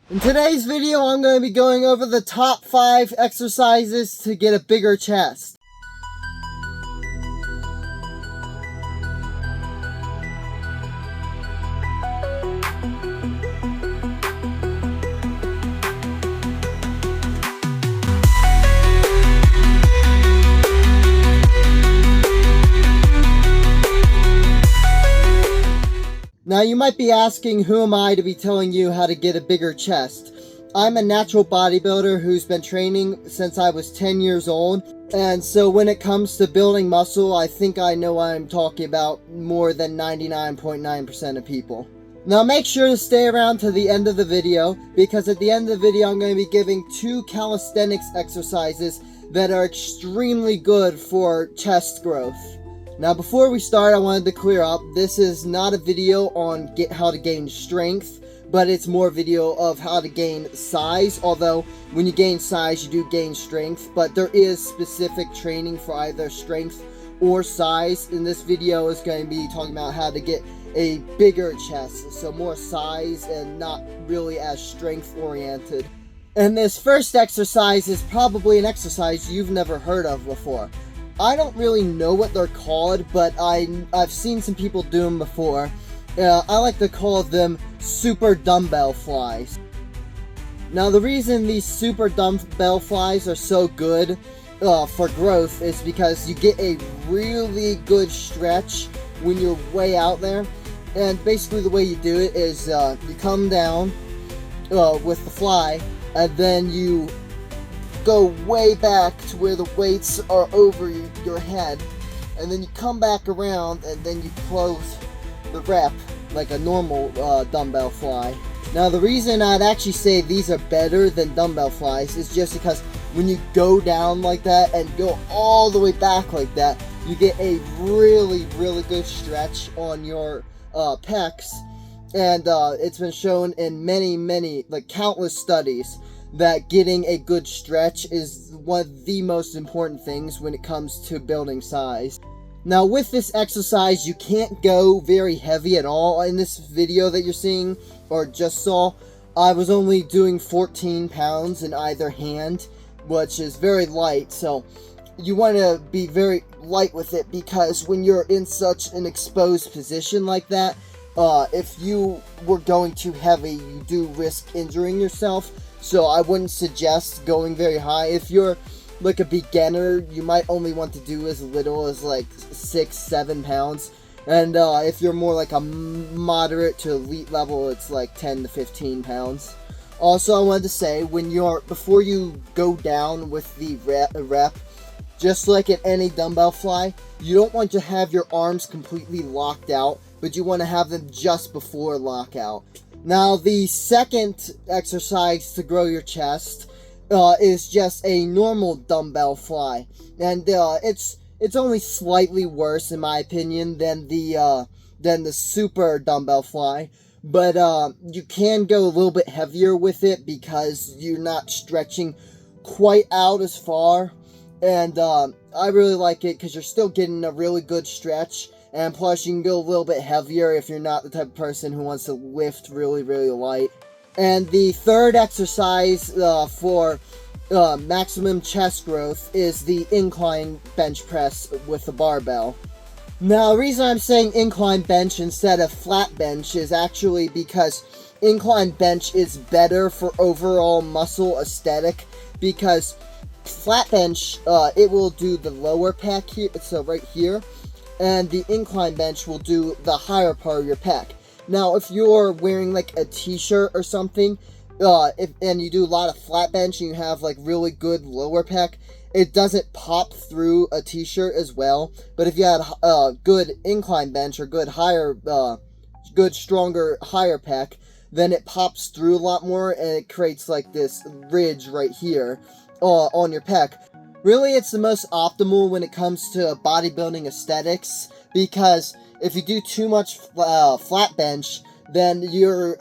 In today's video, I'm going to be going over the top 5 exercises to get a bigger chest. Now you might be asking, who am I to be telling you how to get a bigger chest? I'm a natural bodybuilder who's been training since I was 10 years old, and so when it comes to building muscle, I think I know what I'm talking about more than 99.9% of people. Now make sure to stay around to the end of the video, because at the end of the video I'm going to be giving 2 calisthenics exercises that are extremely good for chest growth. Now before we start, I wanted to clear up, this is not a video on how to gain strength, but it's more a video of how to gain size, although when you gain size you do gain strength, but there is specific training for either strength or size. In this video is going to be talking about how to get a bigger chest, so more size and not really as strength oriented. And this first exercise is probably an exercise you've never heard of before. I don't really know what they're called, but I've seen some people do them before. I like to call them super dumbbell flies. Now the reason these super dumbbell flies are so good for growth is because you get a really good stretch when you're way out there. And basically the way you do it is you come down with the fly, and then you go way back to where the weights are over your head, and then you come back around and then you close the rep like a normal dumbbell fly. Now the reason I'd actually say these are better than dumbbell flies is just because when you go down like that and go all the way back like that, you get a really good stretch on your pecs, and it's been shown in many like countless studies that getting a good stretch is one of the most important things when it comes to building size. Now with this exercise, you can't go very heavy at all. In this video that you're seeing, or just saw, I was only doing 14 pounds in either hand, which is very light, so you want to be very light with it, because when you're in such an exposed position like that, if you were going too heavy, you do risk injuring yourself. So I wouldn't suggest going very high. If you're like a beginner, you might only want to do as little as like 6-7 pounds. And if you're more like a moderate to elite level, it's like 10 to 15 pounds. Also, I wanted to say, before you go down with the rep, just like at any dumbbell fly, you don't want to have your arms completely locked out, but you want to have them just before lockout. Now the second exercise to grow your chest is just a normal dumbbell fly, and it's only slightly worse in my opinion than the super dumbbell fly, but you can go a little bit heavier with it because you're not stretching quite out as far, and I really like it because you're still getting a really good stretch. And plus, you can go a little bit heavier if you're not the type of person who wants to lift really light. And the third exercise for maximum chest growth is the incline bench press with the barbell. Now, the reason I'm saying incline bench instead of flat bench is actually because incline bench is better for overall muscle aesthetic, because flat bench, it will do the lower pec here, so right here, and the incline bench will do the higher part of your pec. Now, if you're wearing like a t-shirt or something, and you do a lot of flat bench and you have like really good lower pec, it doesn't pop through a t-shirt as well. But if you had a good incline bench or good stronger higher pec, then it pops through a lot more, and it creates like this ridge right here on your pec. Really, it's the most optimal when it comes to bodybuilding aesthetics, because if you do too much flat bench, then your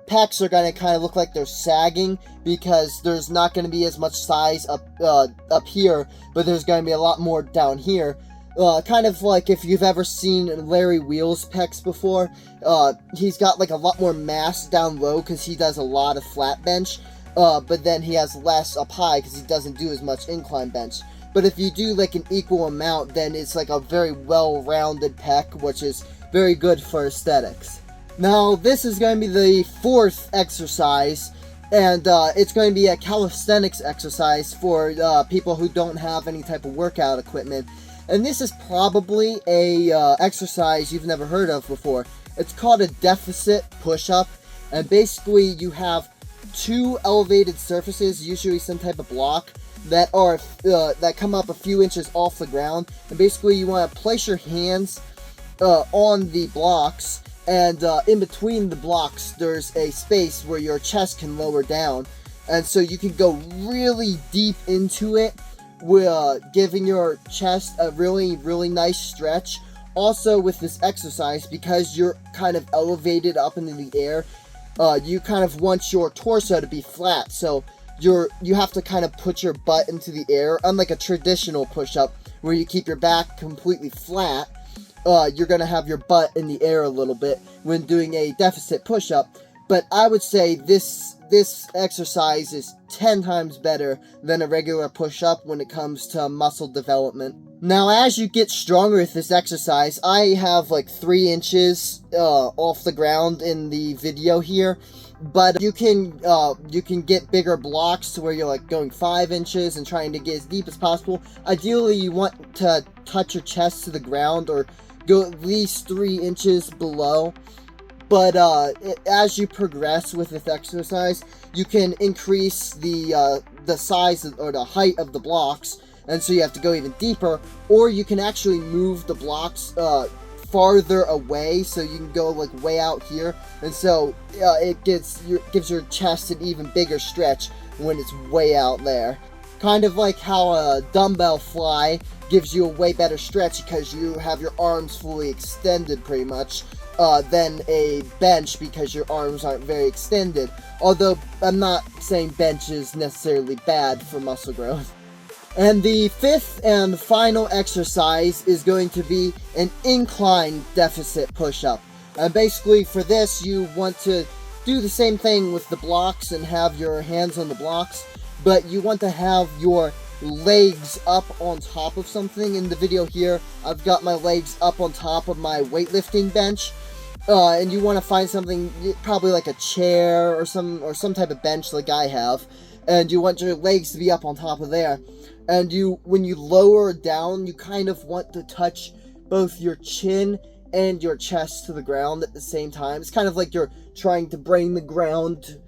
pecs are going to kind of look like they're sagging, because there's not going to be as much size up here, but there's going to be a lot more down here. Kind of like if you've ever seen Larry Wheels' pecs before. He's got like a lot more mass down low because he does a lot of flat bench, but then he has less up high because he doesn't do as much incline bench. But if you do like an equal amount, then it's like a very well-rounded pec, which is very good for aesthetics. Now, this is going to be the fourth exercise, and it's going to be a calisthenics exercise for people who don't have any type of workout equipment. And this is probably a exercise you've never heard of before. It's called a deficit push-up, and basically you have two elevated surfaces, usually some type of block, that are that come up a few inches off the ground, and basically you want to place your hands on the blocks, and in between the blocks there's a space where your chest can lower down, and so you can go really deep into it, giving your chest a really nice stretch. Also with this exercise, because you're kind of elevated up into the air, you kind of want your torso to be flat, so you have to kind of put your butt into the air. Unlike a traditional push-up where you keep your back completely flat, you're going to have your butt in the air a little bit when doing a deficit push-up. But I would say this exercise is 10 times better than a regular push-up when it comes to muscle development. Now, as you get stronger with this exercise, I have like 3 inches off the ground in the video here. But you can get bigger blocks to where you're like going 5 inches and trying to get as deep as possible. Ideally, you want to touch your chest to the ground or go at least 3 inches below. But as you progress with this exercise, you can increase the size or the height of the blocks, and so you have to go even deeper. Or you can actually move the blocks farther away, so you can go like way out here, and so it gives your chest an even bigger stretch when it's way out there. Kind of like how a dumbbell fly gives you a way better stretch because you have your arms fully extended pretty much, than a bench because your arms aren't very extended. Although I'm not saying bench is necessarily bad for muscle growth. And the fifth and final exercise is going to be an incline deficit push-up. And basically for this, you want to do the same thing with the blocks and have your hands on the blocks, but you want to have your legs up on top of something. In the video here, I've got my legs up on top of my weightlifting bench. And you want to find something, probably like a chair or some type of bench like I have, and you want your legs to be up on top of there. And when you lower down, you kind of want to touch both your chin and your chest to the ground at the same time. It's kind of like you're trying to bring the ground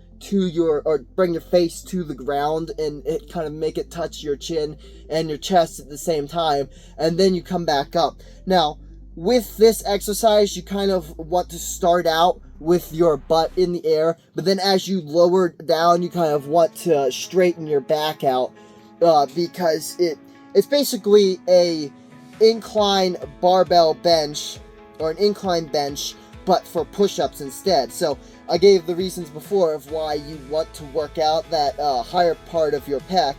bring your face to the ground, and it kind of make it touch your chin and your chest at the same time, and then you come back up. Now, with this exercise, you kind of want to start out with your butt in the air, but then as you lower down, you kind of want to straighten your back out, because it's basically a incline barbell bench, or an incline bench, but for push-ups instead. So I gave the reasons before of why you want to work out that higher part of your pec,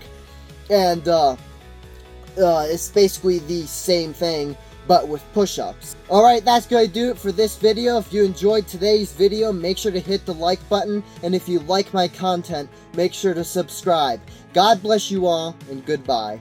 and it's basically the same thing, but with push-ups. Alright, that's going to do it for this video. If you enjoyed today's video, make sure to hit the like button, and if you like my content, make sure to subscribe. God bless you all, and goodbye.